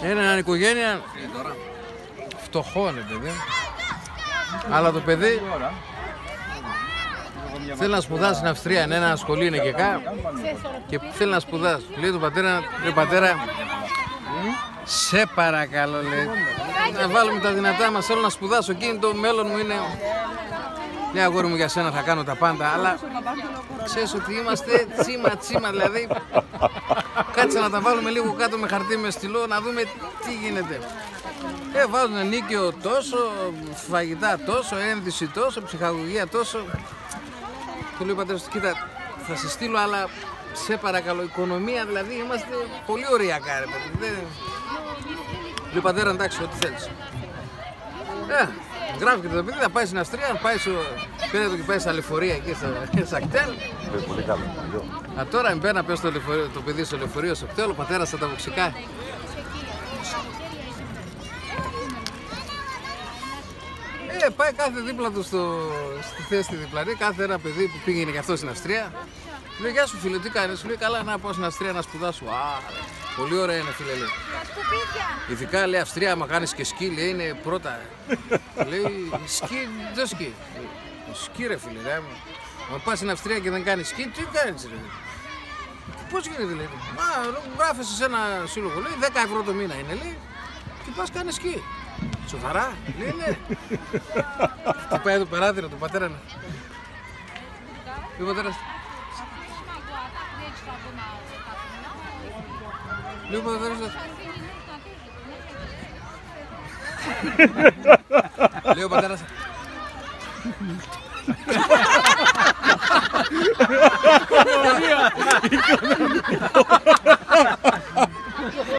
Είναι οικογένεια φτωχών, παιδί. Αλλά το παιδί θέλει να σπουδάσει στην Αυστρία, είναι ένα σχολείο είναι και θέλει να σπουδάσει. Λέει τον πατέρα, λέει πατέρα, σε παρακαλώ, λέει, να βάλουμε τα δυνατά μας, θέλω να σπουδάσω, εκείνη το μέλλον μου είναι. Λέει αγόρι μου για σένα θα κάνω τα πάντα, αλλά ξέρεις ότι είμαστε τσίμα, δηλαδή κάτσε να τα βάλουμε λίγο κάτω με χαρτί με στυλό να δούμε τι γίνεται. Βάζουν νίκιο τόσο, φαγητά τόσο, ένδυση τόσο, ψυχαγωγία τόσο. Του λέει ο πατέρας, κοίτα, θα σε στείλω, αλλά σε παρακαλώ, οικονομία δηλαδή, είμαστε πολύ ωριακά, ρε παιδί. Λέει ο πατέρα, εντάξει, ό,τι θέλεις. Γράφει και το παιδί, θα πάει στην Αυστρία, πήρε το και πάει στα λεωφορεία εκεί στα κτέλ. Πολύ καλό. Τώρα μπαίνει να πέσει το παιδί στο λεωφορείο στο κτέλ, ο πατέρας θα τα βοξικάει. Πάει κάθε δίπλα του στη θέση τη διπλανή, κάθε ένα παιδί που πήγαινε και αυτό στην Αυστρία. Λέει, γεια σου φίλε, τι κάνεις? Σου λέει, καλά, να πάω στην Αυστρία να σπουδάσω. Πολύ ωραία είναι, φίλε, λέει. Ειδικά, λέει, Αυστρία, άμα κάνεις και σκι, λέει, είναι πρώτα. Λέει, σκι, δεν σκι. Σκι, ρε φίλε, λέει. Αν πας στην Αυστρία και δεν κάνεις σκι, τι κάνεις, ρε? Πώς γίνεται, λέει. Γράφεσαι σε ένα σύλλογο, λέει, 10 ευρώ το μήνα είναι, λέει, και πας κάνεις σκι. Σοβαρά, λέει, ναι. Τι πάει το παράθυρο, το πατέρα. Ο πατέρας. Λέει ο πατέρας. Λέει ο πατέρας.